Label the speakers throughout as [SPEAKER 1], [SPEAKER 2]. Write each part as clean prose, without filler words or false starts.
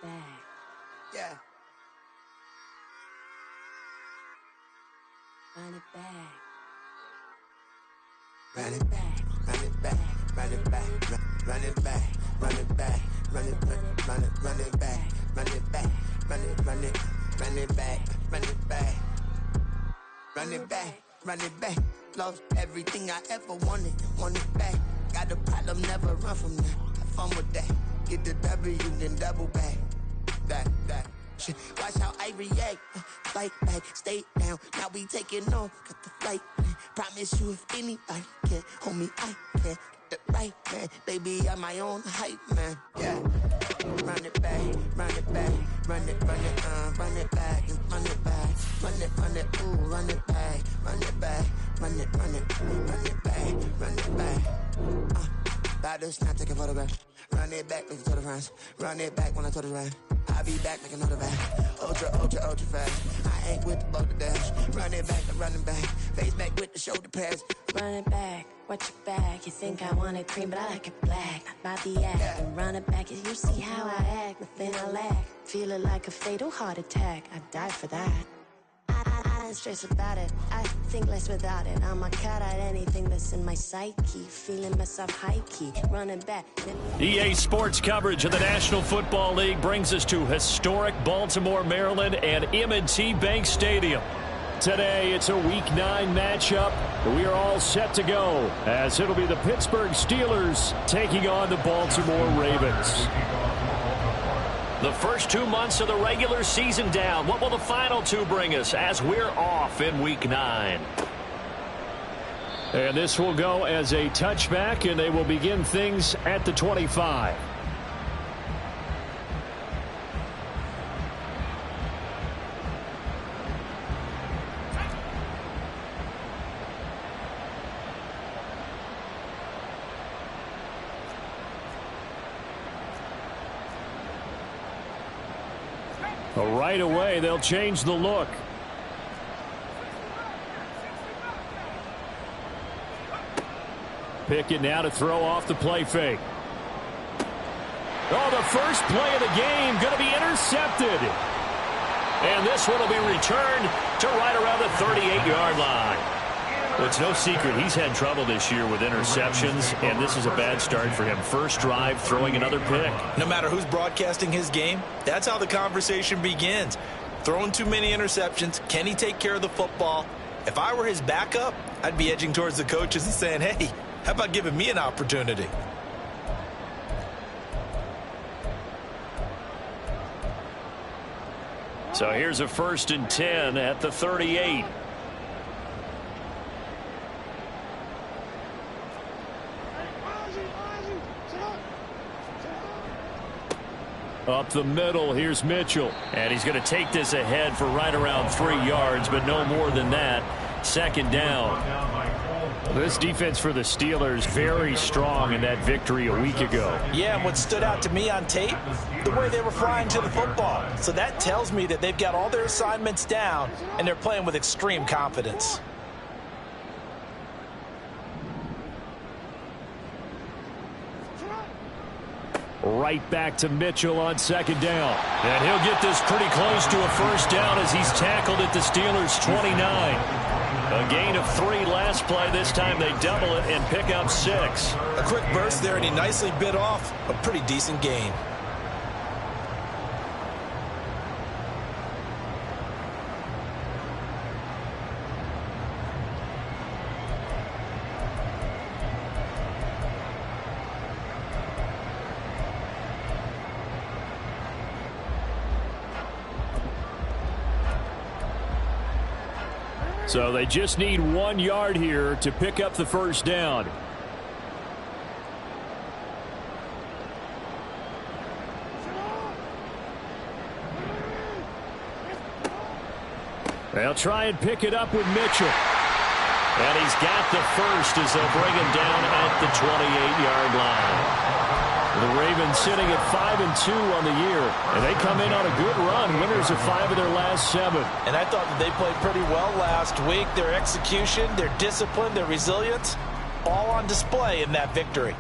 [SPEAKER 1] back.
[SPEAKER 2] Yeah.
[SPEAKER 1] Run it back.
[SPEAKER 2] Run it back, run it back, run it back, run it back, run it back, run it back, run it back, run it back, run it back, run it back, run it back, run it back. Lost everything I ever wanted it back. Got a problem, never run from that. Have fun with that. Get the W, then double back. That. Shit. Watch how I react. Fight back, stay down. Now we taking off. Got the flight plan. Promise you if anybody can hold me, I can. Get the right man. Baby, I'm my own hype man. Yeah. Run it back, run it back, run it back, run it back, run it, ooh, run it back, run it back, run it back, run it back. About to snap, take a photograph. Run it back, make it to the friends. Run it back when I told it right. I'll be back, make another back. Ultra fast. I ain't with the boat to dash. Run it back, I'm running back. Face back with the shoulder pads.
[SPEAKER 1] Run it back, watch your back. You think I want it cream, but I like it black. Not by the act. Yeah. Run it back, you see how I act. Nothing I lack. Feeling like a fatal heart attack. I'd die for that. I don't stress about it. I think less without it. I'm a cut at anything that's in my psyche. Feeling myself high key. Running back.
[SPEAKER 3] EA Sports coverage of the National Football League brings us to historic Baltimore, Maryland and M&T Bank Stadium. Today, it's a Week 9 matchup. We are all set to go as it'll be the Pittsburgh Steelers taking on the Baltimore Ravens. The first 2 months of the regular season down. What will the final two bring us as we're off in Week 9? And this will go as a touchback, and they will begin things at the 25. Right away, they'll change the look. Pickett now to throw off the play fake. Oh, the first play of the game going to be intercepted. And this one will be returned to right around the 38-yard line. Well, it's no secret he's had trouble this year with interceptions, and this is a bad start for him. First drive, throwing another pick.
[SPEAKER 4] No matter who's broadcasting his game, that's how the conversation begins. Throwing too many interceptions, can he take care of the football? If I were his backup, I'd be edging towards the coaches and saying, hey, how about giving me an opportunity?
[SPEAKER 3] So here's a 1st and 10 at the 38. Up the middle, here's Mitchell. And he's going to take this ahead for right around 3 yards, but no more than that. 2nd down. This defense for the Steelers very strong in that victory a week ago.
[SPEAKER 4] Yeah, and what stood out to me on tape, the way they were flying to the football. So that tells me that they've got all their assignments down, and they're playing with extreme confidence.
[SPEAKER 3] Right back to Mitchell on 2nd down. And he'll get this pretty close to a 1st down as he's tackled at the Steelers' 29. A gain of 3 last play. This time they double it and pick up 6.
[SPEAKER 4] A quick burst there, and he nicely bit off a pretty decent gain.
[SPEAKER 3] So they just need 1 yard here to pick up the 1st down. They'll try and pick it up with Mitchell. And he's got the 1st as they'll bring him down at the 28-yard line. The Ravens sitting at 5-2 on the year, and they come in on a good run, winners of 5 of their last 7.
[SPEAKER 4] And I thought that they played pretty well last week. Their execution, their discipline, their resilience, all on display in that victory.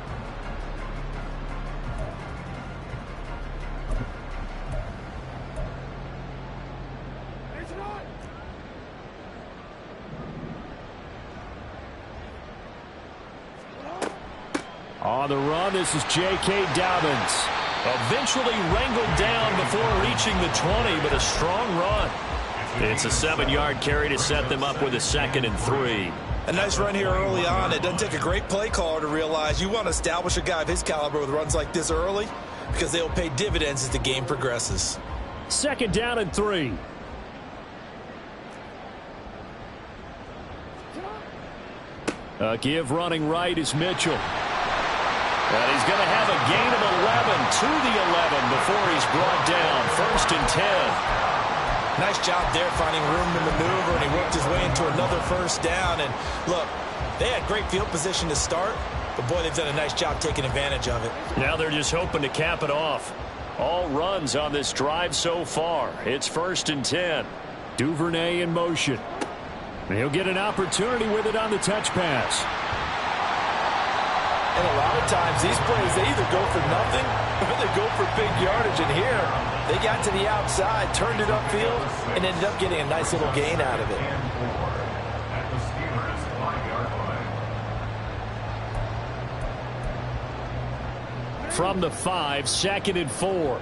[SPEAKER 3] On the run, this is J.K. Dobbins. Eventually wrangled down before reaching the 20, but a strong run. It's a 7-yard carry to set them up with a 2nd and 3.
[SPEAKER 4] A nice run here early on. It doesn't take a great play caller to realize you want to establish a guy of his caliber with runs like this early because they'll pay dividends as the game progresses.
[SPEAKER 3] 2nd down and 3. A give running right is Mitchell. And he's going to have a gain of 11 to the 11 before he's brought down. 1st and 10.
[SPEAKER 4] Nice job there finding room to maneuver, and he worked his way into another 1st down. And look, they had great field position to start, but boy, they've done a nice job taking advantage of it.
[SPEAKER 3] Now they're just hoping to cap it off. All runs on this drive so far. It's 1st and 10. Duvernay in motion. And he'll get an opportunity with it on the touch pass.
[SPEAKER 4] And a lot of times these plays, they either go for nothing or they go for big yardage. And here, they got to the outside, turned it upfield, and ended up getting a nice little gain out of it.
[SPEAKER 3] From the 5, 2nd and 4.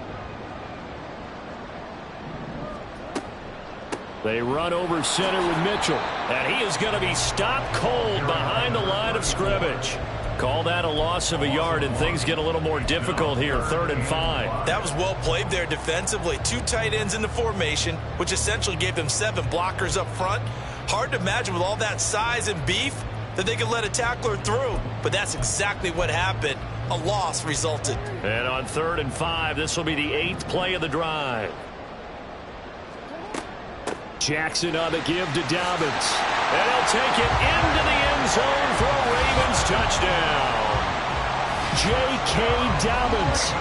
[SPEAKER 3] They run over center with Mitchell. And he is going to be stopped cold behind the line of scrimmage. Call that a loss of a yard, and things get a little more difficult here. 3rd and 5.
[SPEAKER 4] That was well played there defensively. 2 tight ends in the formation, which essentially gave them 7 blockers up front. Hard to imagine with all that size and beef that they could let a tackler through. But that's exactly what happened. A loss resulted.
[SPEAKER 3] And on 3rd and 5, this will be the 8th play of the drive. Jackson on the give to Dobbins. And he'll take it into the end zone for a Ravens touchdown. J.K. Dobbins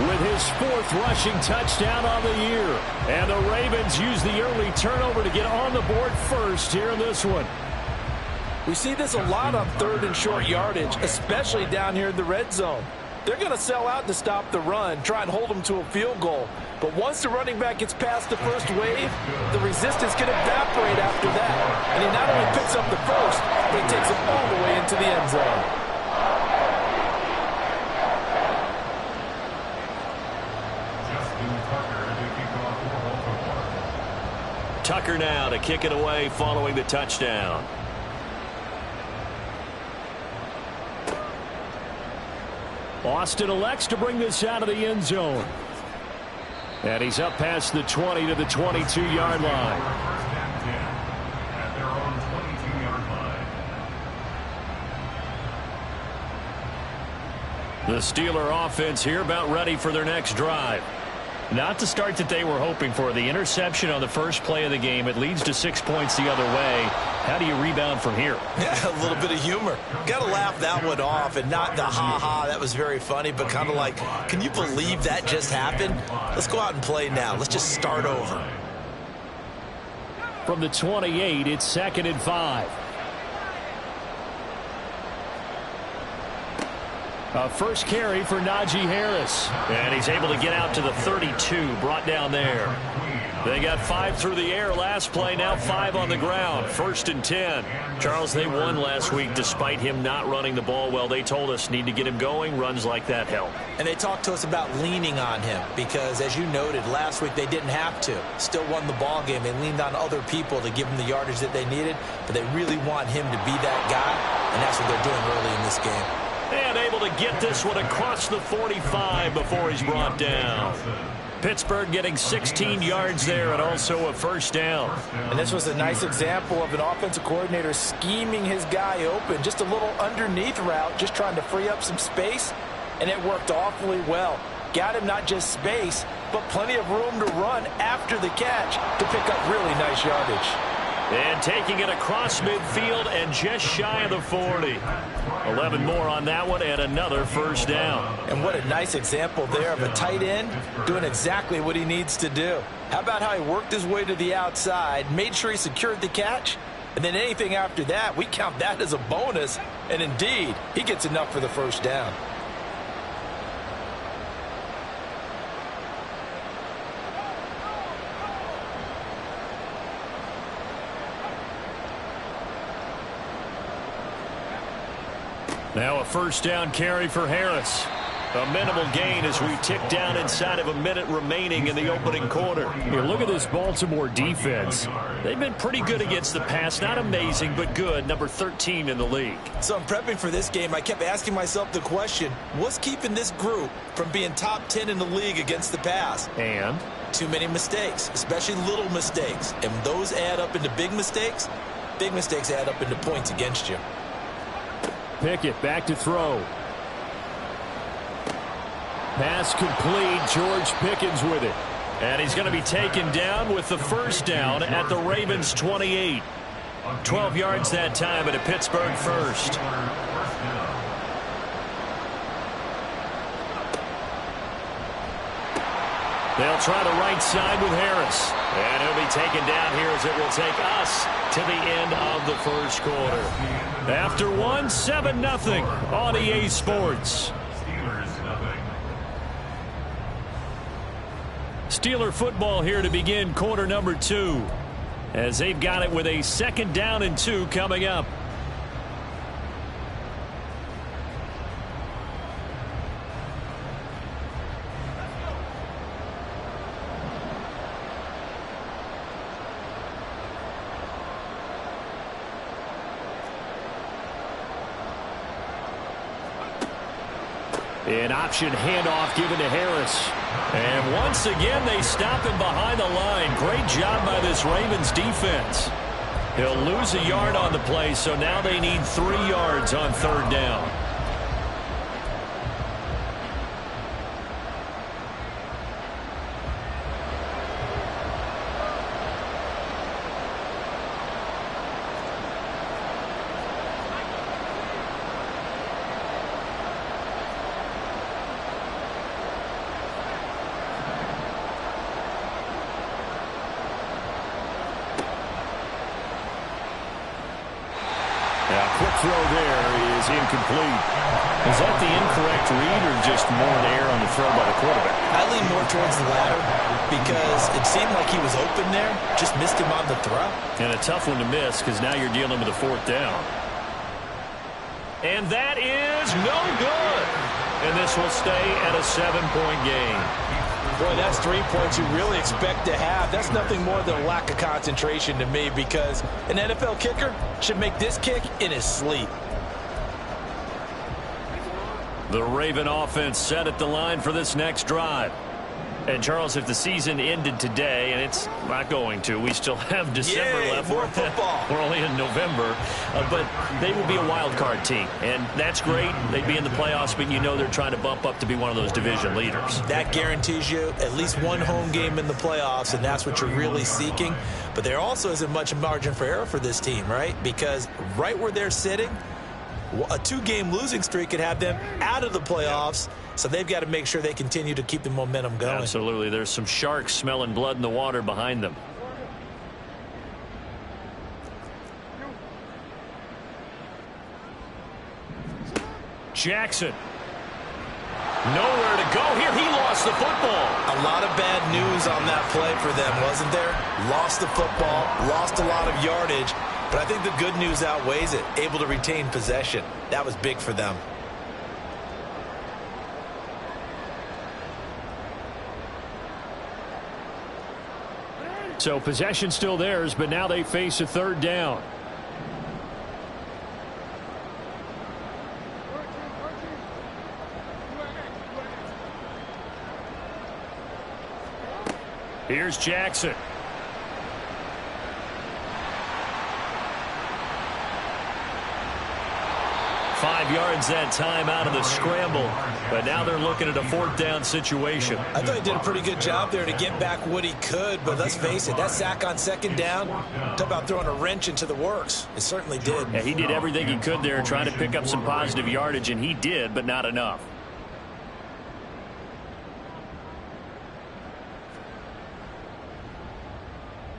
[SPEAKER 3] with his 4th rushing touchdown on the year. And the Ravens use the early turnover to get on the board first here in this one.
[SPEAKER 5] We see this a lot on 3rd and short yardage, especially down here in the red zone. They're going to sell out to stop the run, try and hold them to a field goal. But once the running back gets past the first wave, the resistance can evaporate after that. And he not only picks up the first, but he takes it all the way into the end zone.
[SPEAKER 3] Tucker now to kick it away following the touchdown. Austin elects to bring this out of the end zone. And he's up past the 20 to the 22-yard line. The Steeler offense here about ready for their next drive. Not the start that they were hoping for. The interception on the first play of the game. It leads to 6 points the other way. How do you rebound from here?
[SPEAKER 4] Yeah, a little bit of humor. Got to laugh that one off, and not the ha-ha, that was very funny, but kind of like, can you believe that just happened? Let's go out and play now. Let's just start over.
[SPEAKER 3] From the 28, it's 2nd and 5. A first carry for Najee Harris. And he's able to get out to the 32, brought down there. They got 5 through the air last play, now 5 on the ground. 1st and 10. Charles, they won last week despite him not running the ball well. They told us need to get him going. Runs like that help.
[SPEAKER 4] And they talked to us about leaning on him because, as you noted, last week they didn't have to. Still won the ball game. They leaned on other people to give them the yardage that they needed, but they really want him to be that guy, and that's what they're doing early in this game.
[SPEAKER 3] And able to get this one across the 45 before he's brought down. Pittsburgh getting 16 yards there and also a first down.
[SPEAKER 5] And this was a nice example of an offensive coordinator scheming his guy open. Just a little underneath route, just trying to free up some space, and it worked awfully well. Got him not just space, but plenty of room to run after the catch to pick up really nice yardage.
[SPEAKER 3] And taking it across midfield and just shy of the 40. 11 more on that one and another first down.
[SPEAKER 5] And what a nice example there of a tight end doing exactly what he needs to do. How about how he worked his way to the outside, made sure he secured the catch, and then anything after that, we count that as a bonus. And indeed, he gets enough for the first down.
[SPEAKER 3] Now a first down carry for Harris. A minimal gain as we tick down inside of a minute remaining in the opening quarter. Here, look at this Baltimore defense. They've been pretty good against the pass. Not amazing, but good. Number 13 in the league.
[SPEAKER 4] So I'm prepping for this game. I kept asking myself the question, what's keeping this group from being top 10 in the league against the pass?
[SPEAKER 3] And?
[SPEAKER 4] Too many mistakes, especially little mistakes. And those add up into big mistakes. Big mistakes add up into points against you.
[SPEAKER 3] Pickett back to throw. Pass complete. George Pickens with it. And he's going to be taken down with the first down at the Ravens 28. 12 yards that time at a Pittsburgh first. They'll try the right side with Harris. And he'll be taken down here as it will take us to the end of the first quarter. After one, 7-0 on EA Sports. Steeler football here to begin quarter number 2 as they've got it with a 2nd down and 2 coming up. An option handoff given to Harris. And once again, they stop him behind the line. Great job by this Ravens defense. He'll lose a yard on the play, so now they need 3 yards on 3rd down. Quick throw there is incomplete. Is that the incorrect read or just more air on the throw by the quarterback?
[SPEAKER 4] I lean more towards the latter because it seemed like he was open there, just missed him on the throw.
[SPEAKER 3] And a tough one to miss because now you're dealing with a 4th down. And that is no good. And this will stay at a 7-point game.
[SPEAKER 5] Boy, that's 3 points you really expect to have. That's nothing more than a lack of concentration to me because an NFL kicker should make this kick in his sleep.
[SPEAKER 3] The Raven offense set at the line for this next drive. And, Charles, if the season ended today, and it's not going to, we still have December left.
[SPEAKER 4] More football.
[SPEAKER 3] We're only in November. But they will be a wild card team. And that's great. They'd be in the playoffs, but you know they're trying to bump up to be one of those division leaders.
[SPEAKER 4] That guarantees you at least one home game in the playoffs, and that's what you're really seeking. But there also isn't much margin for error for this team, right? Because right where they're sitting, a 2-game losing streak could have them out of the playoffs. So they've got to make sure they continue to keep the momentum going.
[SPEAKER 3] Absolutely. There's some sharks smelling blood in the water behind them. Jackson. Nowhere to go here. He lost the football.
[SPEAKER 4] A lot of bad news on that play for them, wasn't there? Lost the football, lost a lot of yardage. But I think the good news outweighs it. Able to retain possession. That was big for them.
[SPEAKER 3] So possession still theirs, but now they face a 3rd down. Here's Jackson. 5 yards that time out of the scramble. But now they're looking at a 4th down situation.
[SPEAKER 4] I thought he did a pretty good job there to get back what he could. But let's face it, that sack on 2nd down, talk about throwing a wrench into the works. It certainly did.
[SPEAKER 3] Yeah, he did everything he could there trying to pick up some positive yardage, and he did, but not enough.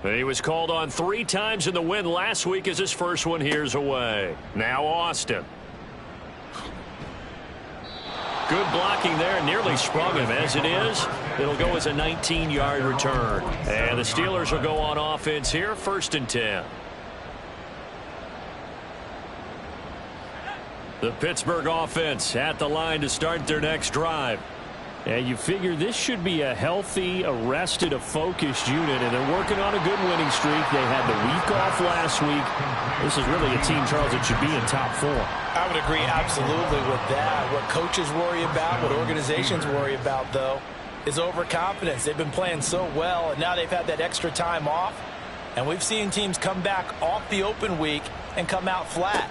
[SPEAKER 3] He was called on 3 times in the win last week as his first one here's away. Now Austin. Good blocking there, nearly sprung him. As it is, it'll go as a 19-yard return. And the Steelers will go on offense here, 1st and 10. The Pittsburgh offense at the line to start their next drive. And you figure this should be a healthy, a rested, a focused unit, and they're working on a good winning streak. They had the week off last week. This is really a team, Charles, that should be in top form.
[SPEAKER 5] I would agree absolutely with that. What coaches worry about, what organizations worry about, though, is overconfidence. They've been playing so well, and now they've had that extra time off. And we've seen teams come back off the open week and come out flat.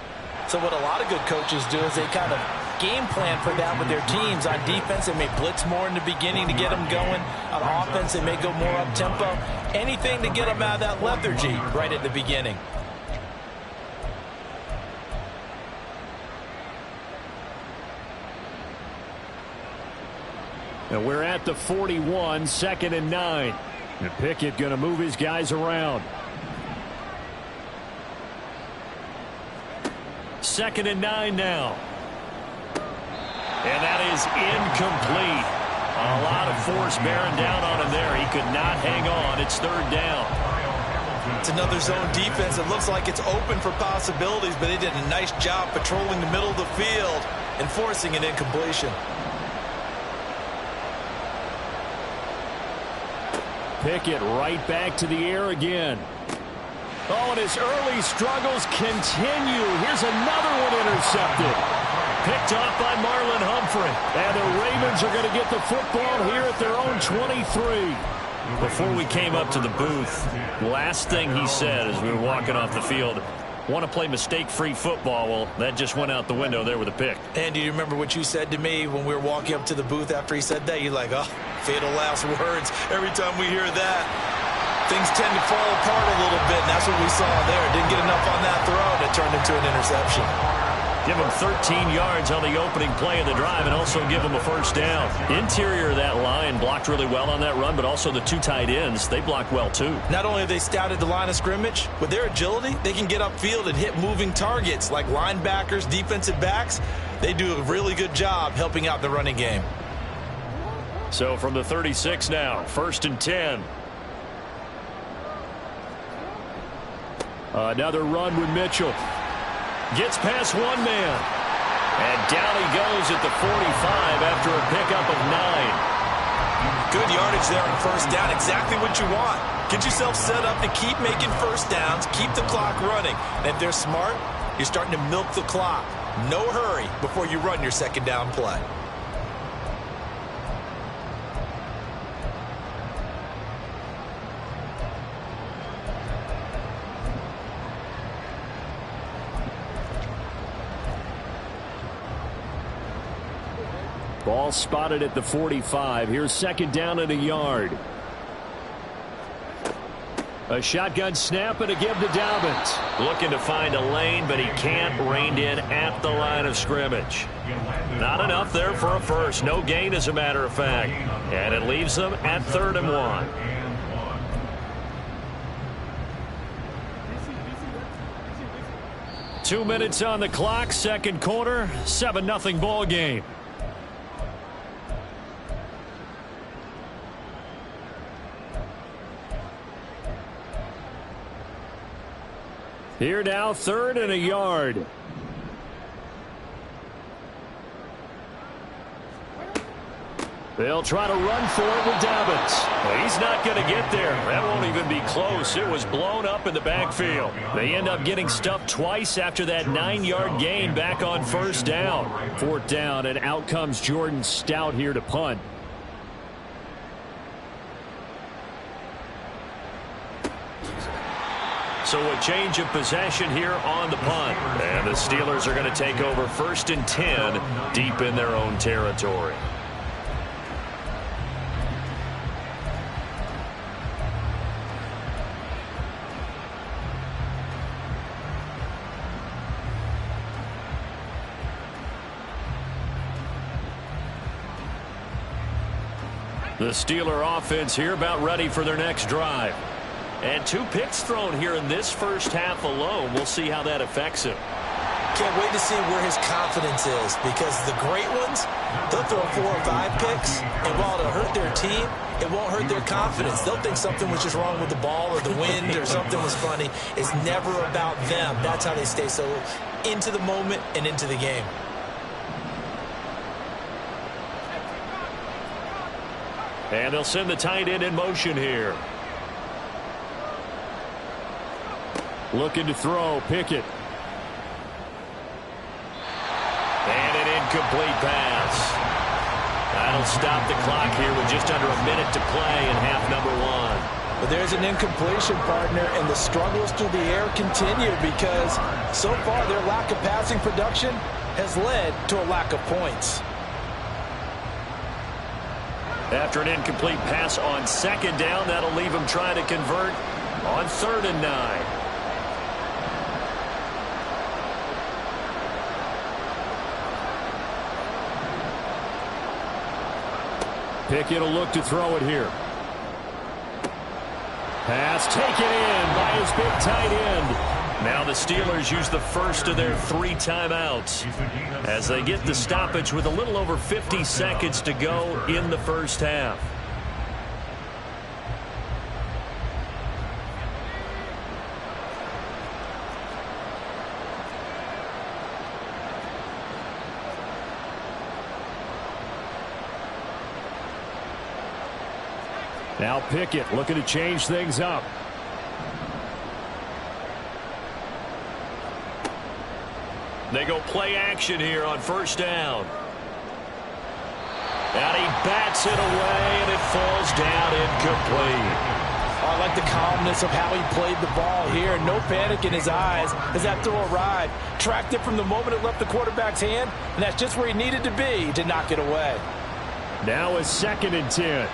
[SPEAKER 5] So what a lot of good coaches do is they kind of game plan for that with their teams. On defense, they may blitz more in the beginning to get them going. On offense, they may go more up-tempo. Anything to get them out of that lethargy right at the beginning.
[SPEAKER 3] And we're at the 41, 2nd and 9. And Pickett going to move his guys around. 2nd and 9 now. And that is incomplete. A lot of force bearing down on him there. He could not hang on. It's 3rd down.
[SPEAKER 4] It's another zone defense. It looks like it's open for possibilities, but they did a nice job patrolling the middle of the field and forcing an incompletion.
[SPEAKER 3] Pickett right back to the air again. Oh, and his early struggles continue. Here's another one intercepted. Picked off by Marlon Humphrey. And the Ravens are going to get the football here at their own 23. Before we came up to the booth, last thing he said as we were walking off the field, want to play mistake-free football. Well, that just went out the window there with a pick.
[SPEAKER 4] And do you remember what you said to me when we were walking up to the booth after he said that? You're like, oh, fatal last words. Every time we hear that, things tend to fall apart a little bit, and that's what we saw there. Didn't get enough on that throw, and it turned into an interception.
[SPEAKER 3] Give him 13 yards on the opening play of the drive and also give him a 1st down. Interior of that line blocked really well on that run, but also the 2 tight ends, they blocked well too.
[SPEAKER 4] Not only have they scouted the line of scrimmage, with their agility, they can get upfield and hit moving targets like linebackers, defensive backs. They do a really good job helping out the running game.
[SPEAKER 3] So from the 36 now, 1st and 10. Another run with Mitchell. Gets past one man. And down he goes at the 45 after a pickup of 9.
[SPEAKER 4] Good yardage there on 1st down. Exactly what you want. Get yourself set up to keep making 1st downs. Keep the clock running. And if they're smart, you're starting to milk the clock. No hurry before you run your 2nd down play.
[SPEAKER 3] Ball spotted at the 45. Here's 2nd down and a yard. A shotgun snap and a give to Dobbins. Looking to find a lane, but he can't. Reined in at the line of scrimmage. Not enough there for a first. No gain, as a matter of fact. And it leaves them at 3rd and 1. Two minutes on the clock, 2nd quarter, 7-0 ball game. Here now, 3rd and a yard. They'll try to run for it with Dobbins. Well, he's not going to get there. That won't even be close. It was blown up in the backfield. They end up getting stuffed twice after that 9-yard gain back on 1st down. 4th down, and out comes Jordan Stout here to punt. So a change of possession here on the punt. And the Steelers are going to take over 1st and 10 deep in their own territory. The Steeler offense here about ready for their next drive. And 2 picks thrown here in this first half alone. We'll see how that affects him.
[SPEAKER 4] can't wait to see where his confidence is, because the great ones, they'll throw 4 or 5 picks, and while it'll hurt their team, it won't hurt their confidence. They'll think something was just wrong with the ball or the wind or something was funny. It's never about them. That's how they stay so into the moment and into the game.
[SPEAKER 3] And they'll send the tight end in motion here. Looking to throw, Pickett. And an incomplete pass. That'll stop the clock here with just under a minute to play in half number 1.
[SPEAKER 5] But there's an incompletion, partner, and the struggles through the air continue because so far their lack of passing production has led to a lack of points.
[SPEAKER 3] After an incomplete pass on 2nd down, that'll leave him trying to convert on 3rd and 9. Pickett will look to throw it here. Pass taken in by his big tight end. Now the Steelers use the first of their 3 timeouts as they get the stoppage with a little over 50 seconds to go in the first half. Now Pickett looking to change things up. They go play action here on 1st down. And he bats it away, and it falls down incomplete.
[SPEAKER 5] I like the calmness of how he played the ball here. No panic in his eyes as that throw arrived. Tracked it from the moment it left the quarterback's hand, and that's just where he needed to be to knock it away.
[SPEAKER 3] Now it's 2nd and 10.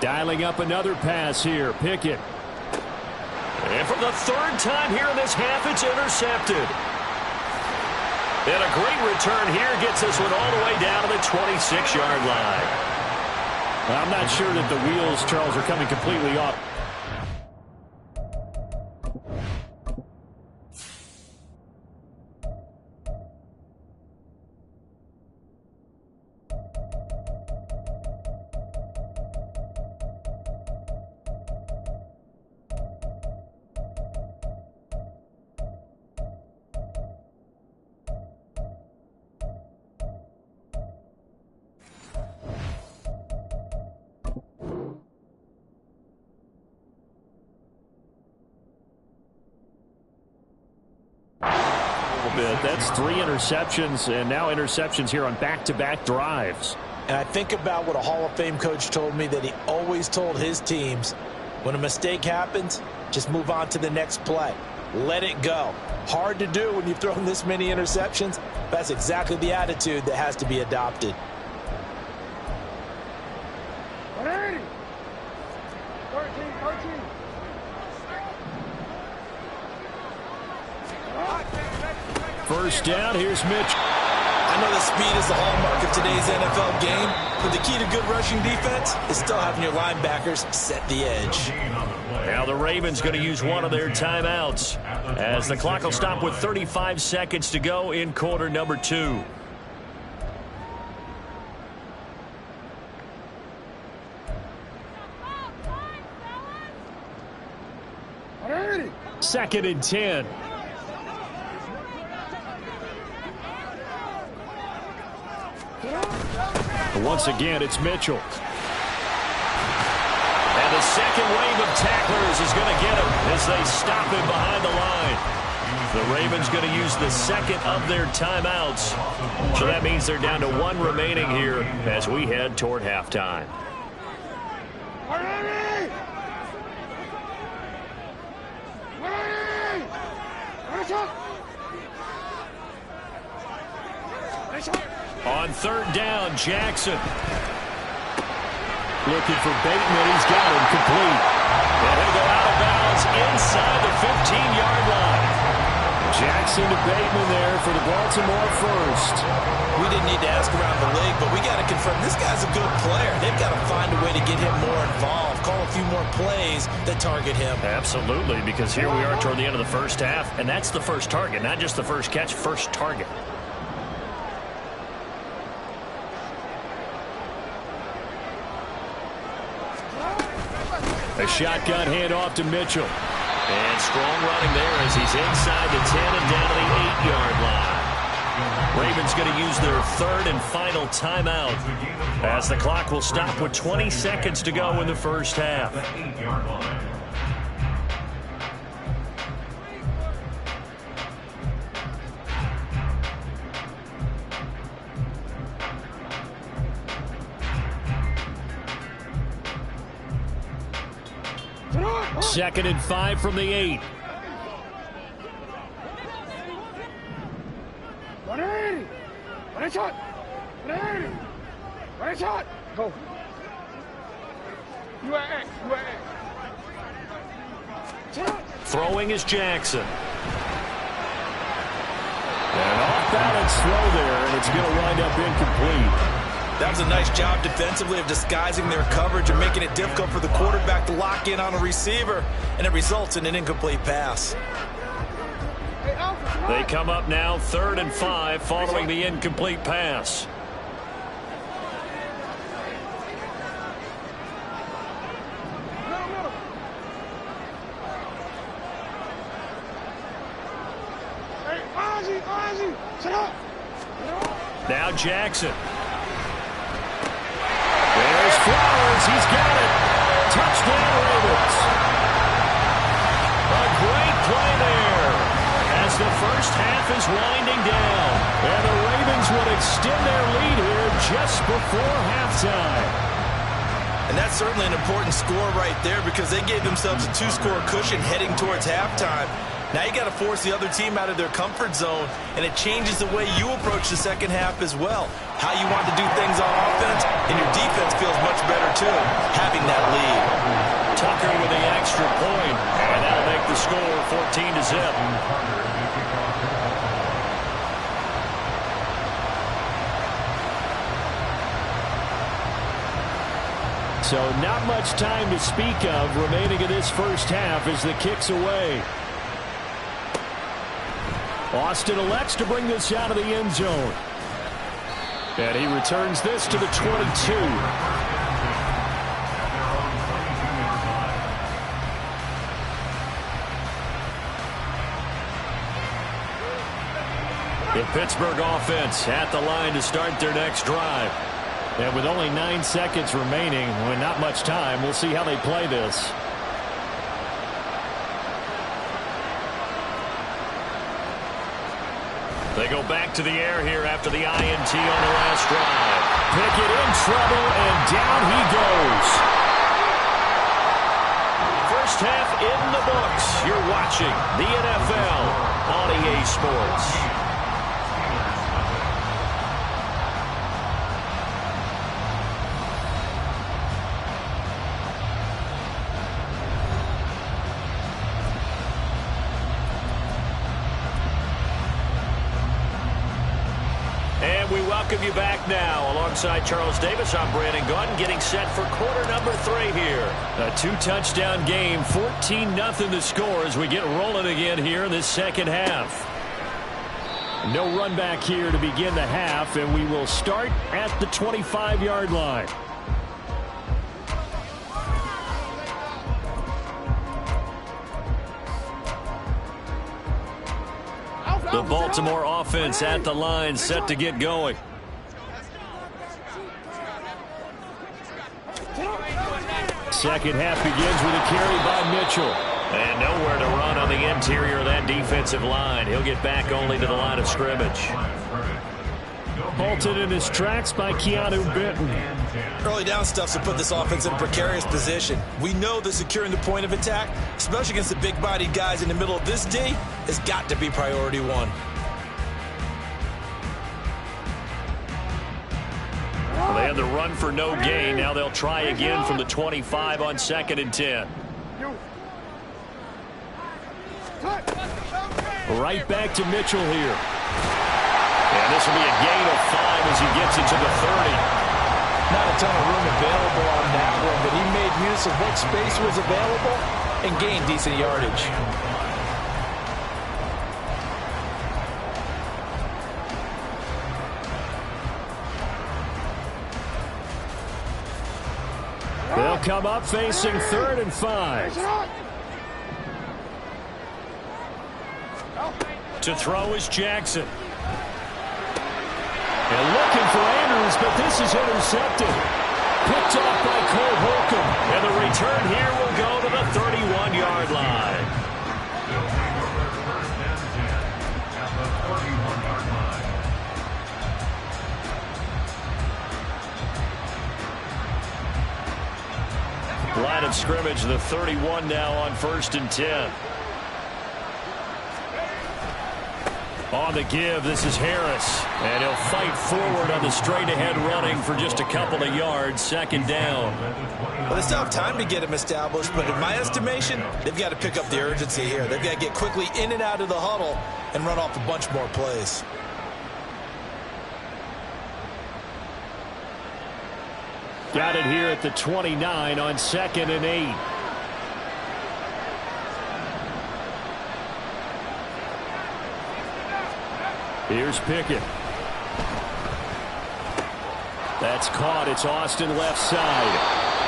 [SPEAKER 3] Dialing up another pass here. Pickett. And for the 3rd time here in this half, it's intercepted. And a great return here gets this one all the way down to the 26-yard line. I'm not sure that the wheels, Charles, are coming completely off. That's 3 interceptions, and now interceptions here on back-to-back drives.
[SPEAKER 5] And I think about what a Hall of Fame coach told me that he always told his teams, when a mistake happens, just move on to the next play. Let it go. Hard to do when you've thrown this many interceptions. That's exactly the attitude that has to be adopted.
[SPEAKER 6] 180. 13.
[SPEAKER 3] First down, here's Mitch.
[SPEAKER 4] I know that speed is the hallmark of today's NFL game, but the key to good rushing defense is still having your linebackers set the edge.
[SPEAKER 3] Now the Ravens going to use one of their timeouts as the clock will stop with 35 seconds to go in quarter number 2. Second and 10. Once again, it's Mitchell. And the second wave of tacklers is going to get him as they stop him behind the line. The Ravens going to use the second of their timeouts. So that means they're down to 1 remaining here as we head toward halftime. On 3rd down, Jackson. Looking for Bateman. He's got him complete. And he'll go out of bounds inside the 15-yard line. Jackson to Bateman there for the Baltimore first.
[SPEAKER 4] We didn't need to ask around the league, but we got to confirm this guy's a good player. They've got to find a way to get him more involved, call a few more plays that target him.
[SPEAKER 3] Absolutely, because here we are toward the end of the first half, and that's the first target, not just the first catch, first target. A shotgun handoff to Mitchell. And strong running there as he's inside the 10 and down to the 8-yard line. Ravens going to use their third and final timeout as the clock will stop with 20 seconds to go in the first half. Second and 5 from the 8.
[SPEAKER 6] 180. One shot. 180. One shot. Go. You are X.
[SPEAKER 3] Throwing is Jackson. An off-balance throw there, and it's going to wind up incomplete.
[SPEAKER 4] That was a nice job defensively of disguising their coverage and making it difficult for the quarterback to lock in on a receiver, and it results in an incomplete pass.
[SPEAKER 3] They come up now 3rd and 5 following the incomplete pass. Now Jackson. There's Flowers. He's got it. Touchdown, Ravens. A great play there as the first half is winding down. And the Ravens would extend their lead here just before halftime.
[SPEAKER 4] And that's certainly an important score right there because they gave themselves a 2-score cushion heading towards halftime. Now you got to force the other team out of their comfort zone, and it changes the way you approach the second half as well. How you want to do things on offense, and your defense feels much better too, having that lead.
[SPEAKER 3] Tucker with the extra point, and that'll make the score 14-0. So not much time to speak of remaining in this first half as the kick's away. Austin elects to bring this out of the end zone. And he returns this to the 22. The Pittsburgh offense at the line to start their next drive. And with only 9 seconds remaining, with not much time, we'll see how they play this. They go back to the air here after the INT on the last drive. Pickett in trouble, and down he goes. First half in the books. You're watching the NFL on EA Sports. Welcome you back now. Alongside Charles Davis, I'm Brandon Gaudin, getting set for quarter number 3 here. A 2-touchdown game, 14-0 the score as we get rolling again here in this second half. No run back here to begin the half, and we will start at the 25-yard line. The Baltimore offense at the line, set to get going. Second half begins with a carry by Mitchell. And nowhere to run on the interior of that defensive line. He'll get back only to the line of scrimmage. Halted in his tracks by Keanu Benton.
[SPEAKER 4] Early down stuffs to put this offense in a precarious position. We know that securing the point of attack, especially against the big-bodied guys in the middle of this D, has got to be priority 1.
[SPEAKER 3] Well, they had the run for no gain. Now they'll try again from the 25 on 2nd and 10. Right back to Mitchell here. And this will be a gain of 5 as he gets it to the 30.
[SPEAKER 5] Not a ton of room available on that one, but he made use of what space was available and gained decent yardage.
[SPEAKER 3] They'll come up facing 3rd and 5. To throw is Jackson. And looking for Andrews, but this is intercepted. Picked off by Cole Holcomb. And the return here will go to the 31-yard line. Line of scrimmage, the 31 now on 1st and 10. On the give, this is Harris. And he'll fight forward on the straight-ahead running for just a couple of yards. 2nd down.
[SPEAKER 4] Well, they still have time to get him established, but in my estimation, they've got to pick up the urgency here. They've got to get quickly in and out of the huddle and run off a bunch more plays.
[SPEAKER 3] Got it here at the 29 on 2nd and 8. Here's Pickett. That's caught. It's Austin left side.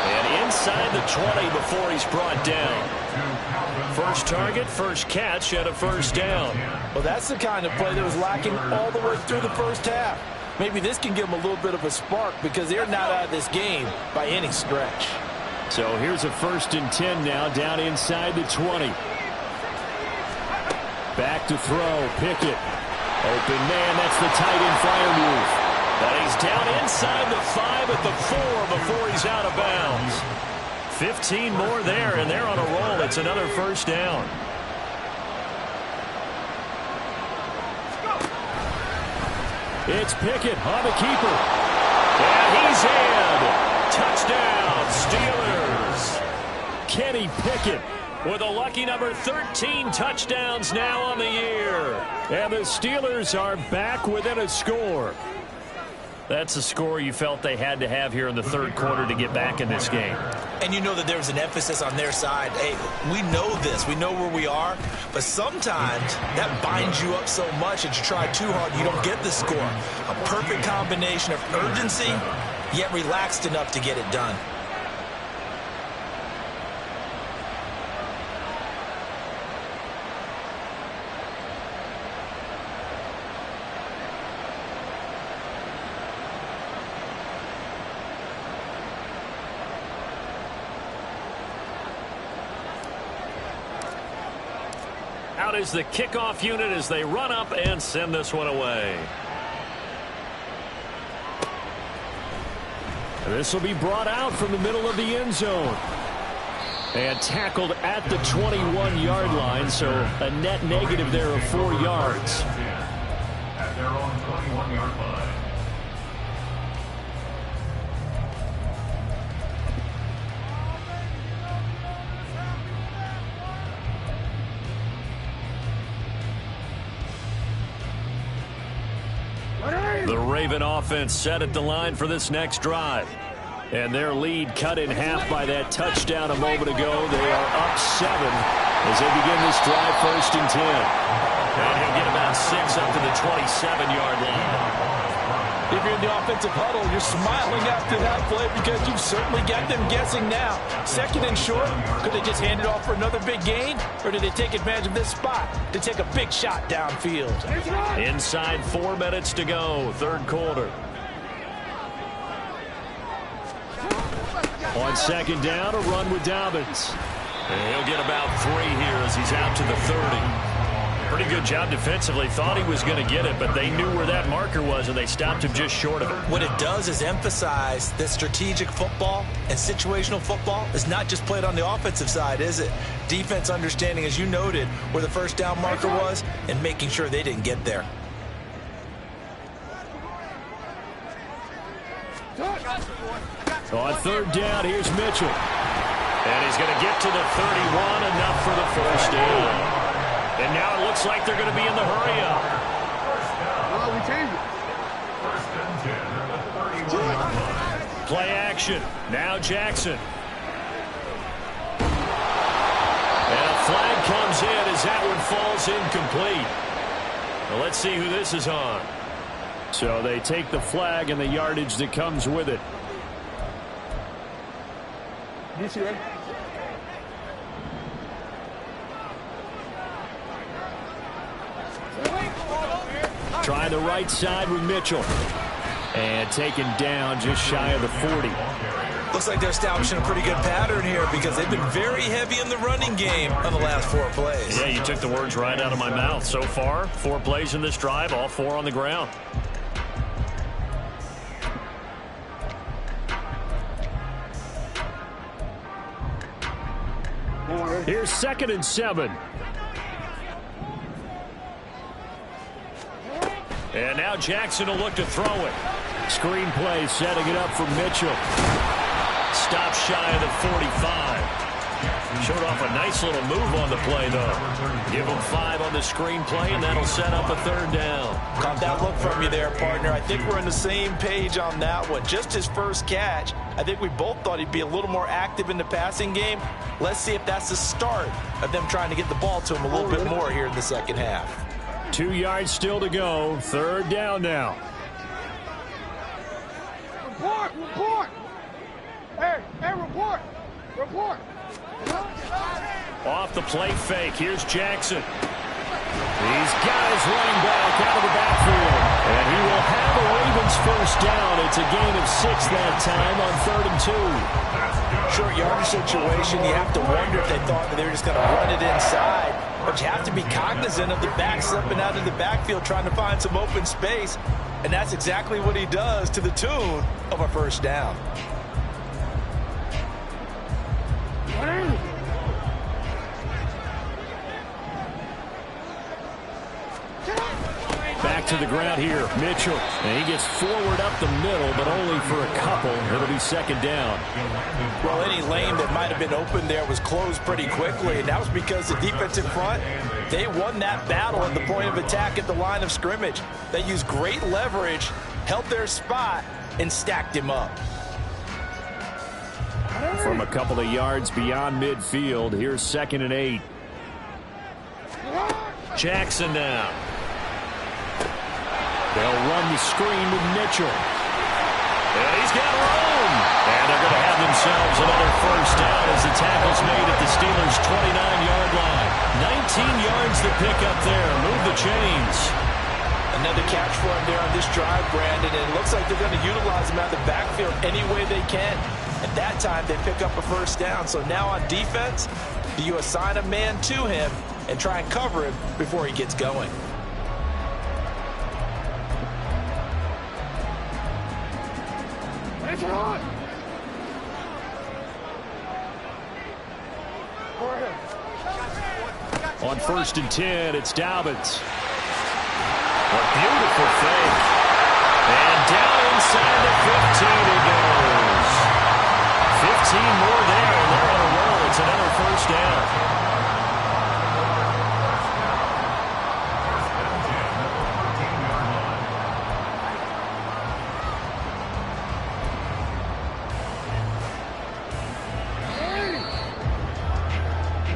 [SPEAKER 3] And inside the 20 before he's brought down. First target, first catch, and a 1st down.
[SPEAKER 5] Well, that's the kind of play that was lacking all the way through the first half. Maybe this can give them a little bit of a spark because they're not out of this game by any stretch.
[SPEAKER 3] So here's a 1st and 10 now down inside the 20. Back to throw. Pickett. Open man. That's the tight end flyer move. But he's down inside the 5 at the 4 before he's out of bounds. 15 more there, and they're on a roll. It's another 1st down. It's Pickett on the keeper. And he's in. Touchdown, Steelers. Kenny Pickett with a lucky number 13 touchdowns now on the year. And the Steelers are back within a score. That's a score you felt they had to have here in the 3rd quarter to get back in this game.
[SPEAKER 4] And you know that there was an emphasis on their side. Hey, we know this. We know where we are. But sometimes that binds you up so much that you try too hard, you don't get the score. A perfect combination of urgency, yet relaxed enough to get it done.
[SPEAKER 3] Out is the kickoff unit as they run up and send this one away. And this will be brought out from the middle of the end zone. And tackled at the 21-yard line, so a net negative there of 4 yards.
[SPEAKER 7] At their own 21-yard line.
[SPEAKER 3] The Raven offense set at the line for this next drive. And their lead cut in half by that touchdown a moment ago. They are up 7 as they begin this drive 1st and 10. And he'll get about 6 up to the 27-yard line.
[SPEAKER 5] If you're in the offensive huddle, you're smiling after that play because you've certainly got them guessing now. 2nd and short, could they just hand it off for another big gain? Or did they take advantage of this spot to take a big shot downfield?
[SPEAKER 3] Inside 4 minutes to go, 3rd quarter. On 2nd down, a run with Dobbins. And he'll get about 3 here as he's out to the 30. Pretty good job defensively. Thought he was going to get it, but they knew where that marker was, and they stopped him just short of it.
[SPEAKER 4] What it does is emphasize that strategic football and situational football is not just played on the offensive side, is it? Defense understanding, as you noted, where the 1st down marker was and making sure they didn't get there.
[SPEAKER 3] On 3rd down, here's Mitchell. And he's going to get to the 31, enough for the 1st down. And now it looks Looks like they're going to be in the hurry-up.
[SPEAKER 6] Oh, we changed it.
[SPEAKER 3] Play action. Now Jackson. And a flag comes in as that one falls incomplete. Well, let's see who this is on. So they take the flag and the yardage that comes with it.
[SPEAKER 6] DC, ready?
[SPEAKER 3] Try the right side with Mitchell. And taken down just shy of the 40.
[SPEAKER 4] Looks like they're establishing a pretty good pattern here because they've been very heavy in the running game on the last 4 plays.
[SPEAKER 3] Yeah, you took the words right out of my mouth. So far, 4 plays in this drive, all 4 on the ground. Here's 2nd and 7. And now Jackson will look to throw it. Screen play setting it up for Mitchell. Stop shy of the 45. Showed off a nice little move on the play, though. Give him 5 on the screen play, and that'll set up a 3rd down.
[SPEAKER 4] Caught that look from you there, partner. I think we're on the same page on that one. Just his first catch. I think we both thought he'd be a little more active in the passing game. Let's see if that's the start of them trying to get the ball to him a little bit more here in the second half.
[SPEAKER 3] 2 yards still to go. 3rd down now.
[SPEAKER 6] Report! Hey, report! Report!
[SPEAKER 3] Off the play fake. Here's Jackson. He's got his running back out of the backfield. And he will have a Ravens first down. It's a gain of 6 that time on 3rd and 2.
[SPEAKER 4] Short yardage situation, you have to wonder if they thought that they were just going to run it inside. But you have to be cognizant of the back slipping out of the backfield trying to find some open space. And that's exactly what he does to the tune of a first down.
[SPEAKER 3] Back to the ground here, Mitchell. And he gets forward up the middle, but only for a couple. It'll be 2nd down.
[SPEAKER 4] Well, any lane that might have been open there was closed pretty quickly, and that was because the defensive front, they won that battle at the point of attack at the line of scrimmage. They used great leverage, held their spot, and stacked him up.
[SPEAKER 3] From a couple of yards beyond midfield, here's 2nd and 8. Jackson now. They'll run the screen with Mitchell. And he's got room. And they're going to have themselves another first down as the tackle's made at the Steelers' 29-yard line. 19 yards to pick up there. Move the chains.
[SPEAKER 4] Another catch for him there on this drive, Brandon. And it looks like they're going to utilize him out of the backfield any way they can. At that time, they pick up a first down. So now on defense, you assign a man to him and try and cover him before he gets going.
[SPEAKER 3] On 1st and 10, it's Dobbins. A beautiful fake. And down inside the 15 it goes. 15 more there, and they're on a roll. It's another first down.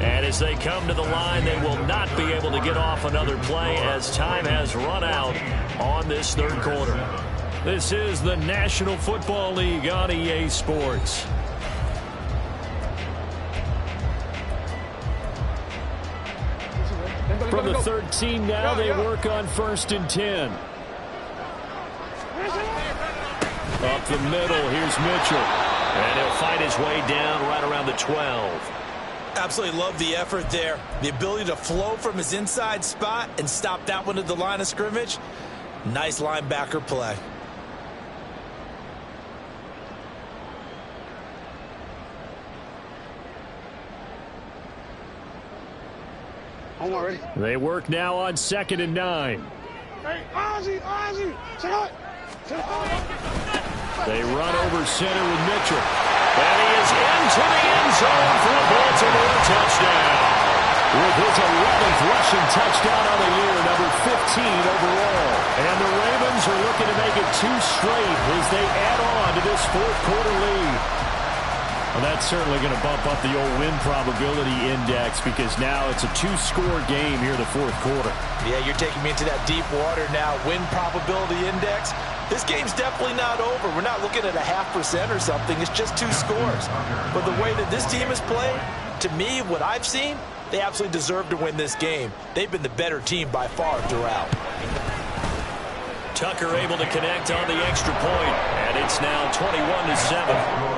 [SPEAKER 3] And as they come to the line, they will not be able to get off another play as time has run out on this 3rd quarter. This is the National Football League on EA Sports. From the 13 now, they work on 1st and 10. Up the middle, here's Mitchell. And he'll fight his way down right around the 12.
[SPEAKER 4] Absolutely love the effort there. The ability to flow from his inside spot and stop that one at the line of scrimmage. Nice linebacker play.
[SPEAKER 3] They work now on 2nd and 9.
[SPEAKER 6] Hey, Ozzy! Check out!
[SPEAKER 3] They run over center with Mitchell. And he is into the end zone for a Baltimore touchdown. With his 11th rushing touchdown on the year, number 15 overall. And the Ravens are looking to make it 2 straight as they add on to this fourth-quarter lead. Well, that's certainly going to bump up the old win probability index because now it's a 2-score game here in the fourth quarter.
[SPEAKER 4] Yeah, you're taking me into that deep water now. Win probability index. This game's definitely not over. We're not looking at a 0.5% or something. It's just 2 scores. But the way that this team is playing, to me, what I've seen, they absolutely deserve to win this game. They've been the better team by far throughout.
[SPEAKER 3] Tucker able to connect on the extra point, and it's now 21-7.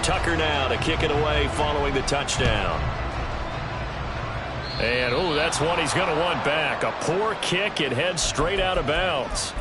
[SPEAKER 3] Tucker now to kick it away following the touchdown. And, oh, that's one he's going to want back. A poor kick. It heads straight out of bounds.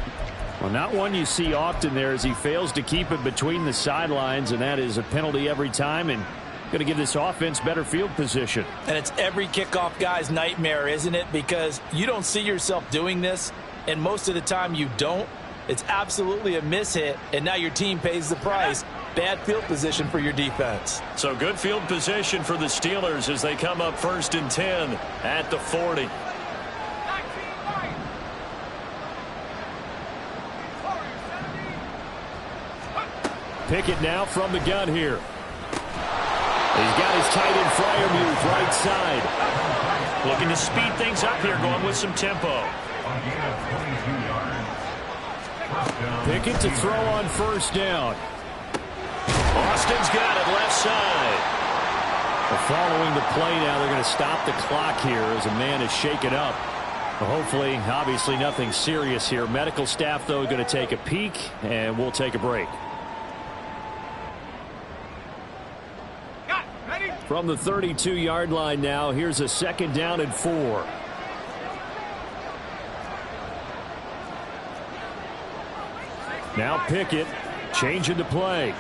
[SPEAKER 8] Well, not one you see often there as he fails to keep it between the sidelines, and that is a penalty every time and going to give this offense better field position.
[SPEAKER 4] And it's every kickoff guy's nightmare, isn't it? Because you don't see yourself doing this, and most of the time you don't. It's absolutely a mishit, and now your team pays the price. Bad field position for your defense.
[SPEAKER 3] So good field position for the Steelers as they come up 1st and 10 at the 40.
[SPEAKER 8] Pickett now from the gun here. He's got his tight end Freiermuth right side.
[SPEAKER 3] Looking to speed things up here, going with some tempo.
[SPEAKER 8] Pickett to throw on 1st down.
[SPEAKER 3] Austin's got it left side.
[SPEAKER 8] Well, following the play now, they're going to stop the clock here as a man is shaken up. Well, hopefully, obviously nothing serious here. Medical staff, though, going to take a peek, and we'll take a break. From the 32-yard line now, here's a 2nd down and 4. Now Pickett changing the play.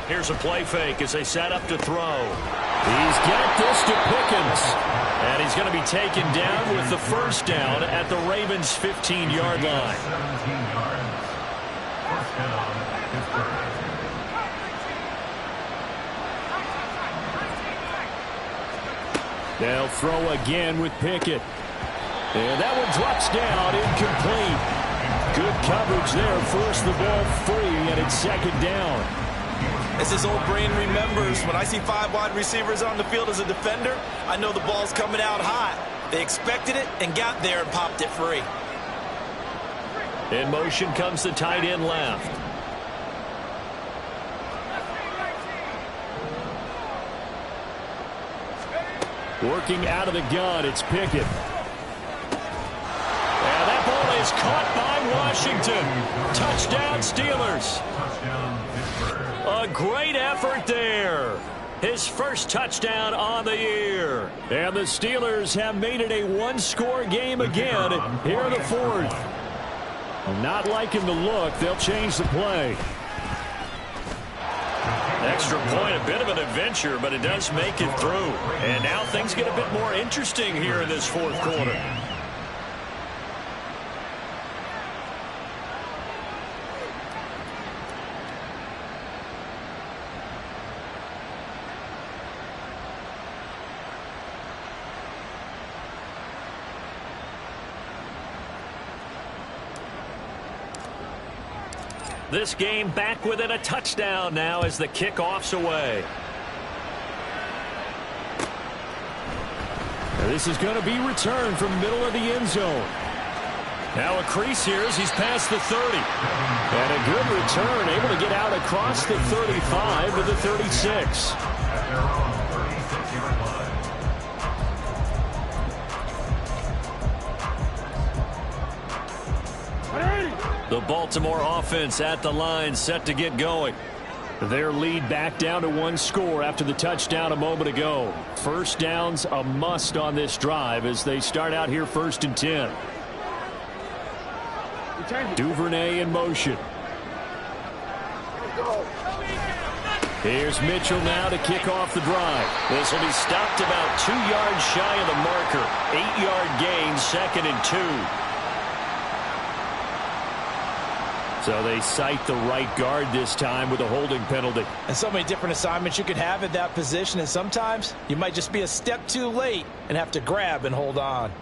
[SPEAKER 3] Here's a play fake as they set up to throw.
[SPEAKER 8] He's got this to Pickens.
[SPEAKER 3] And he's going to be taken down with the 1st down at the Ravens' 15-yard line.
[SPEAKER 7] 17 yards. 1st down, Pittsburgh.
[SPEAKER 8] They'll throw again with Pickett. And that one drops down, incomplete. Good coverage there, forced the ball free, and it's 2nd down.
[SPEAKER 4] As his old brain remembers, when I see 5 wide receivers on the field as a defender, I know the ball's coming out hot. They expected it and got there and popped it free.
[SPEAKER 3] In motion comes the tight end left.
[SPEAKER 8] Working out of the gun, it's Pickett.
[SPEAKER 3] And that ball is caught by Washington. Touchdown, Steelers.
[SPEAKER 7] Touchdown, Pittsburgh.
[SPEAKER 3] A great effort there. His first touchdown on the year.
[SPEAKER 8] And the Steelers have made it a 1-score game again here in the 4th. Well, not liking the look. They'll change the play.
[SPEAKER 3] Extra point, a bit of an adventure, but it does make it through. And now things get a bit more interesting here in this 4th quarter. This game back within a touchdown now as the kickoff's away.
[SPEAKER 8] Now this is going to be returned from middle of the end zone.
[SPEAKER 3] Now a crease here as he's past the 30.
[SPEAKER 8] And a good return, able to get out across the 35 to the 36.
[SPEAKER 7] At their own 36-yard line.
[SPEAKER 3] The Baltimore offense at the line set to get going.
[SPEAKER 8] Their lead back down to 1 score after the touchdown a moment ago. 1st down's a must on this drive as they start out here 1st and 10. Duvernay in motion.
[SPEAKER 3] Here's Mitchell now to kick off the drive. This will be stopped about 2 yards shy of the marker. 8-yard gain, 2nd and 2. So they cite the right guard this time with a holding penalty.
[SPEAKER 5] And so many different assignments you could have at that position, and sometimes you might just be a step too late and have to grab and hold on.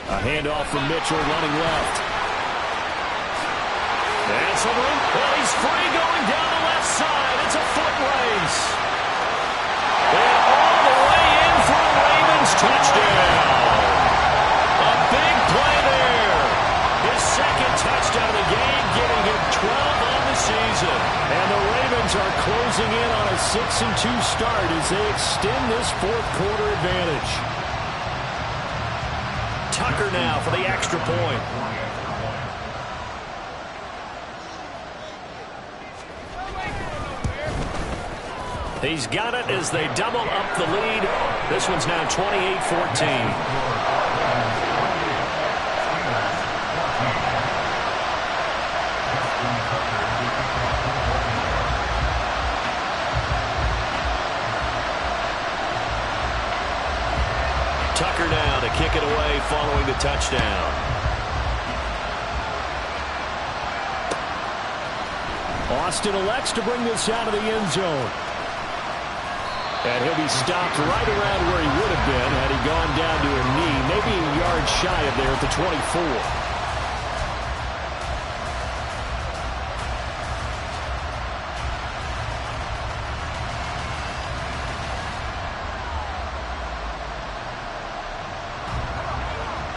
[SPEAKER 3] A handoff from Mitchell running left. That's a ring. Well, he's free going down the left side. It's a foot race. And all the way in for a Ravens touchdown. A big play there. His 2nd touchdown of the game, giving him 12 on the season. And the Ravens are closing in on a 6-2 start as they extend this 4th quarter advantage. Tucker now for the extra point. He's got it as they double up the lead. This one's now 28-14. Tucker now to kick it away following the touchdown. Austin elects to bring this out of the end zone. And he'll be stopped right around where he would have been had he gone down to a knee, maybe a yard shy of there at the 24.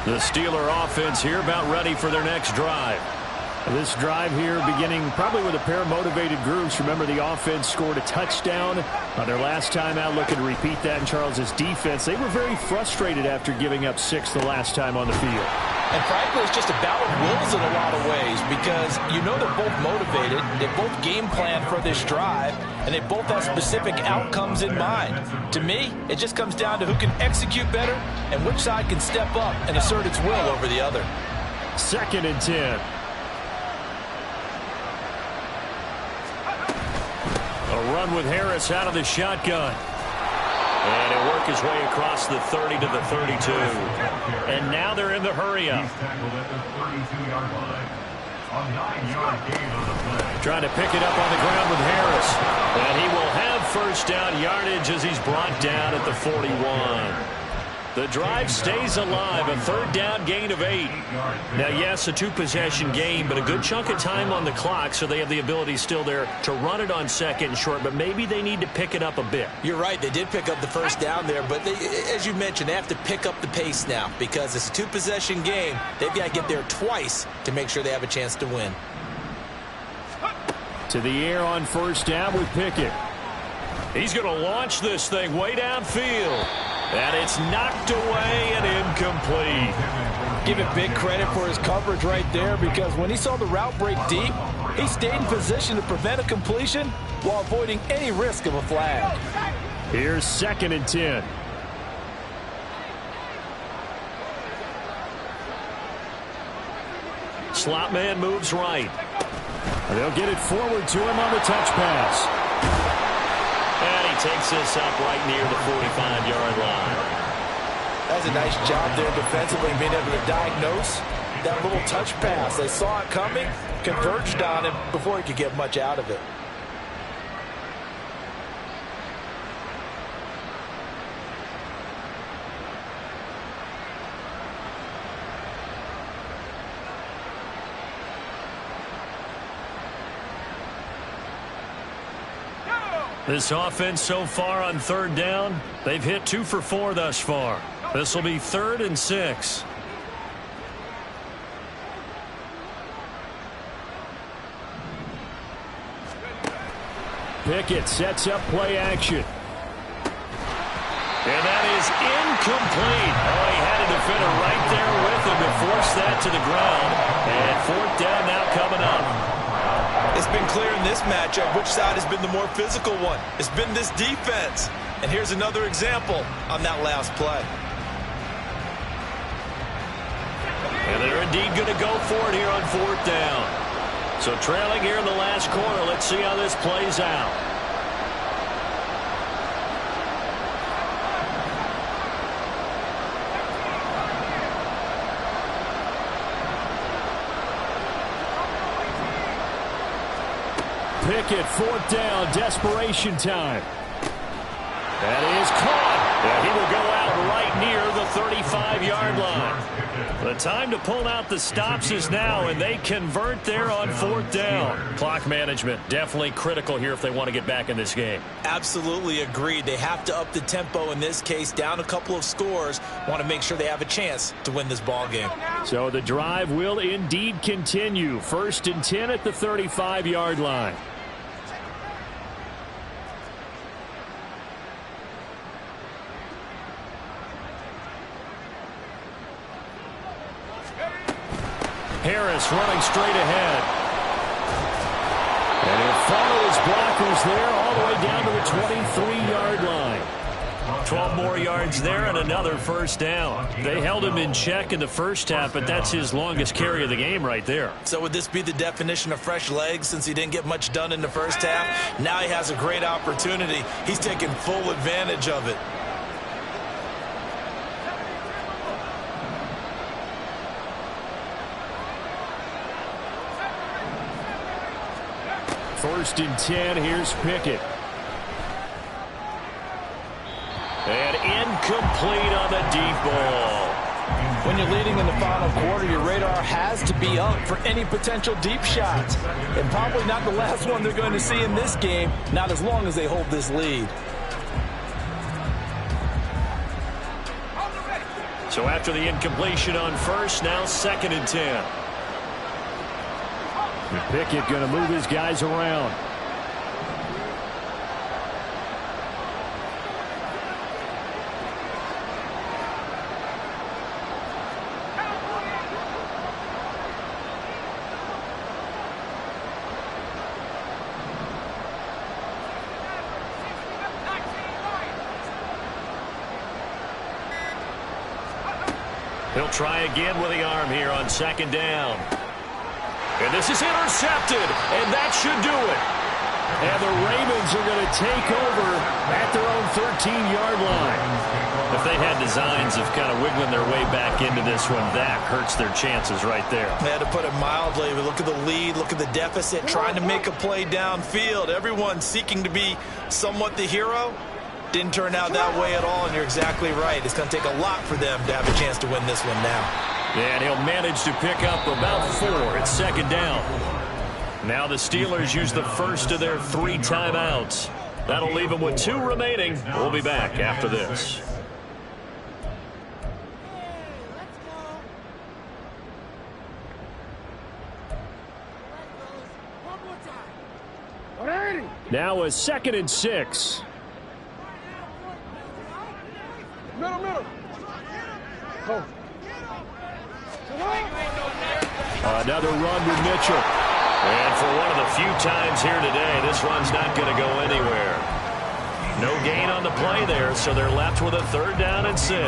[SPEAKER 3] The Steeler offense here about ready for their next drive. This drive here beginning probably with a pair of motivated groups. Remember, the offense scored a touchdown their last time out. Looking to repeat that in Charles's defense. They were very frustrated after giving up 6 the last time on the field.
[SPEAKER 5] And frankly, it's just a battle of wills in a lot of ways because you know they're both motivated. They both game plan for this drive, and they both have specific outcomes in mind. To me, it just comes down to who can execute better and which side can step up and assert its will over the other.
[SPEAKER 3] 2nd and 10. A run with Harris out of the shotgun. And he'll work his way across the 30 to the 32. And now they're in the hurry-up. Trying to pick it up on the ground with Harris. And he will have first down yardage as he's brought down at the 41. The drive stays alive, a 3rd down gain of 8. Now, yes, a 2-possession game, but a good chunk of time on the clock, so they have the ability still there to run it on 2nd and short, but maybe they need to pick it up a bit.
[SPEAKER 4] You're right, they did pick up the first down there, but they, as you mentioned, they have to pick up the pace now because it's a 2-possession game. They've got to get there twice to make sure they have a chance to win.
[SPEAKER 3] To the air on 1st down with Pickett. He's going to launch this thing way downfield. And it's knocked away and incomplete.
[SPEAKER 5] Give it big credit for his coverage right there because when he saw the route break deep, he stayed in position to prevent a completion while avoiding any risk of a flag.
[SPEAKER 3] Here's 2nd and 10. Slot man moves right. They'll get it forward to him on the touch pass. And he takes this up right near the 45-yard line.
[SPEAKER 5] That's a nice job there defensively, being able to diagnose that little touch pass. They saw it coming, converged on him before he could get much out of it.
[SPEAKER 3] This offense so far on 3rd down, they've hit 2 for 4 thus far. This will be 3rd and 6. Pickett sets up play action. And that is incomplete. Oh, he had it defender right there with him to force that to the ground. And fourth down now coming up.
[SPEAKER 4] It's been clear in this matchup which side has been the more physical one. It's been this defense. And here's another example on that last play.
[SPEAKER 3] And they're indeed going to go for it here on fourth down. So trailing here in the last quarter. Let's see how this plays out. Pickett, fourth down, desperation time. That is caught. And he will go out right near the 35-yard line. The time to pull out the stops is now, and they convert there on fourth down. Clock management definitely critical here if they want to get back in this game.
[SPEAKER 4] Absolutely agreed. They have to up the tempo in this case, down a couple of scores. Want to make sure they have a chance to win this ball game.
[SPEAKER 3] So the drive will indeed continue. 1st and 10 at the 35-yard line. Harris running straight ahead. And he'll follow his blockers there all the way down to the 23-yard line. 12 more yards there and another first down. They held him in check in the first half, but that's his longest carry of the game right there.
[SPEAKER 4] So would this be the definition of fresh legs since he didn't get much done in the first half? Now he has a great opportunity. He's taking full advantage of it.
[SPEAKER 3] First and 10, here's Pickett. And incomplete on the deep ball.
[SPEAKER 5] When you're leading in the final quarter, your radar has to be up for any potential deep shots. And probably not the last one they're going to see in this game, not as long as they hold this lead.
[SPEAKER 3] So after the incompletion on first, now 2nd and 10. Pickett going to move his guys around. He'll try again with the arm here on 2nd down. And this is intercepted, and that should do it. And the Ravens are going to take over at their own 13-yard line. If they had designs of kind of wiggling their way back into this one, that hurts their chances right there.
[SPEAKER 4] They had to put it mildly. Look at the lead, look at the deficit, trying to make a play downfield. Everyone seeking to be somewhat the hero. Didn't turn out that way at all, and you're exactly right. It's going to take a lot for them to have a chance to win this one now.
[SPEAKER 3] And he'll manage to pick up about 4 at 2nd down. Now the Steelers use the first of their 3 timeouts. That'll leave them with 2 remaining. We'll be back after this. Now a 2nd and 6.
[SPEAKER 6] Middle. Go.
[SPEAKER 3] Another run with Mitchell. And for one of the few times here today, this run's not going to go anywhere. No gain on the play there, so they're left with a 3rd down and 6.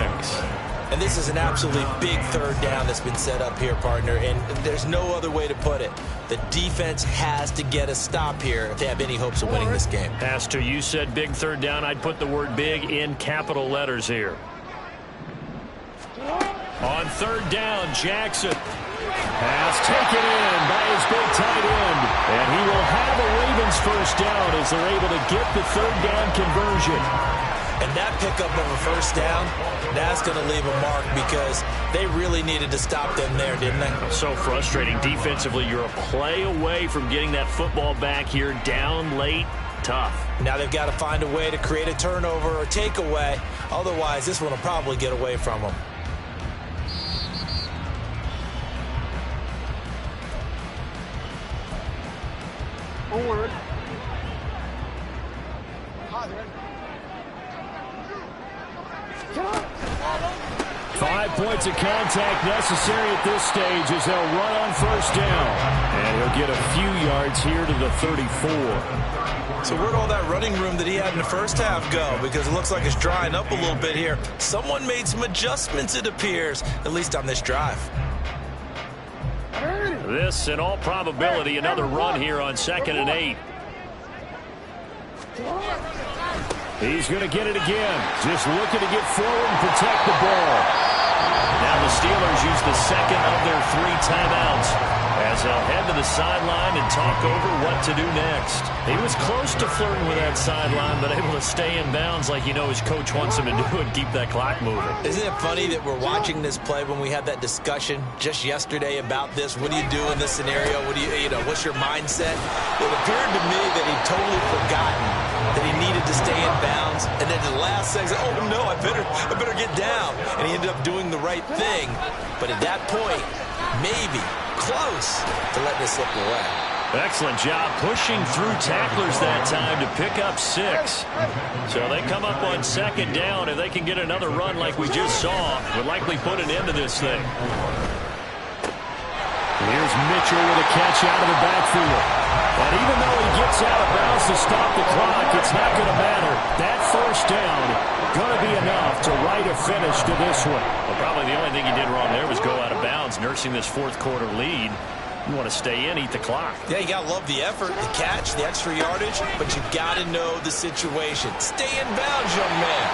[SPEAKER 4] And this is an absolutely big 3rd down that's been set up here, partner, and there's no other way to put it. The defense has to get a stop here if they have any hopes of winning this game.
[SPEAKER 3] Has to. You said big 3rd down. I'd put the word big in capital letters here. On 3rd down, Jackson. Pass taken in by his big tight end. And he will have a Ravens 1st down as they're able to get the 3rd down conversion.
[SPEAKER 4] And that pickup of a 1st down, that's going to leave a mark because they really needed to stop them there, didn't they?
[SPEAKER 3] So frustrating. Defensively, you're a play away from getting that football back here down late. Tough.
[SPEAKER 4] Now they've got to find a way to create a turnover or takeaway. Otherwise, this one will probably get away from them.
[SPEAKER 6] Forward.
[SPEAKER 3] 5 points of contact necessary at this stage as they'll run on first down. And he'll get a few yards here to the 34.
[SPEAKER 4] So where'd all that running room that he had in the first half go? Because it looks like it's drying up a little bit here. Someone made some adjustments, it appears, at least on this drive.
[SPEAKER 3] This, in all probability, another run here on 2nd and 8. He's going to get it again. Just looking to get forward and protect the ball. Now the Steelers use the second of their 3 timeouts as they'll head to the sideline and talk over what to do next. He was close to flirting with that sideline, but able to stay in bounds like his coach wants him to do and keep that clock moving.
[SPEAKER 4] Isn't it funny that we're watching this play when we had that discussion just yesterday about this? What do you do in this scenario? What do what's your mindset? It appeared to me that he'd totally forgotten that he needed to stay in bounds, and then the last second, oh no, I better get down. And he ended up doing the right thing. But at that point, maybe close to letting it slip away.
[SPEAKER 3] Excellent job pushing through tacklers that time to pick up 6. So they come up on 2nd down. If they can get another run like we just saw, would likely put an end to this thing. Here's Mitchell with a catch out of the backfield. And even though he gets out of bounds to stop the clock, it's not going to matter. That first down going to be enough to write a finish to this one. Well, probably the only thing he did wrong there was go out of bounds, nursing this 4th quarter lead. You want to stay in, eat the clock.
[SPEAKER 4] Yeah, you got to love the effort, the catch, the extra yardage, but you've got to know the situation. Stay in bounds, young man.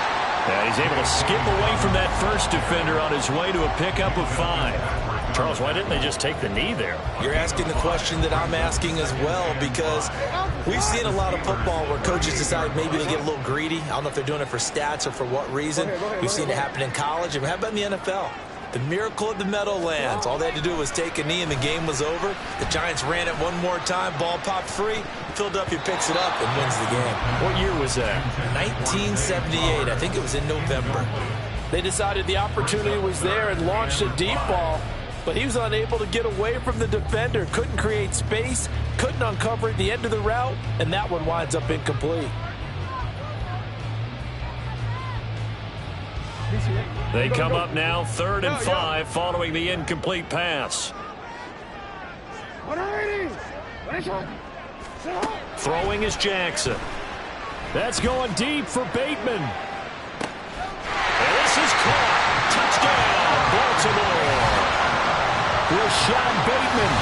[SPEAKER 3] Yeah, he's able to skip away from that first defender on his way to a pickup of 5. Charles, why didn't they just take the knee there?
[SPEAKER 4] You're asking the question that I'm asking as well, because we've seen a lot of football where coaches decide maybe to get a little greedy. I don't know if they're doing it for stats or for what reason. We've seen it happen in college, and how about in the NFL? The miracle of the Meadowlands. All they had to do was take a knee, and the game was over. The Giants ran it one more time. Ball popped free. Philadelphia picks it up and wins the game.
[SPEAKER 3] What year was that?
[SPEAKER 4] 1978. I think it was in November.
[SPEAKER 5] They decided the opportunity was there and launched a deep ball, but he was unable to get away from the defender. Couldn't create space, couldn't uncover at the end of the route, and that one winds up incomplete.
[SPEAKER 3] They come up now 3rd and 5 following the incomplete pass. Throwing is Jackson. That's going deep for Bateman. And this is caught. Touchdown, Baltimore. Rashad Bateman,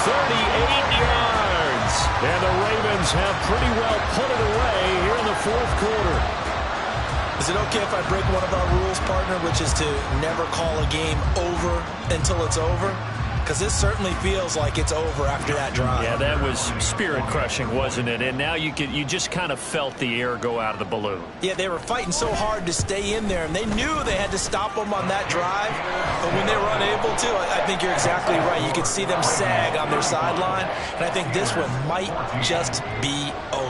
[SPEAKER 3] 38 yards. And the Ravens have pretty well put it away here in the 4th quarter.
[SPEAKER 4] Is it okay if I break one of our rules, partner, which is to never call a game over until it's over? Because this certainly feels like it's over after that drive.
[SPEAKER 3] Yeah, that was spirit-crushing, wasn't it? And now you just kind of felt the air go out of the balloon.
[SPEAKER 4] Yeah, they were fighting so hard to stay in there, and they knew they had to stop them on that drive. But when they were unable to, I think you're exactly right. You could see them sag on their sideline, and I think this one might just be over.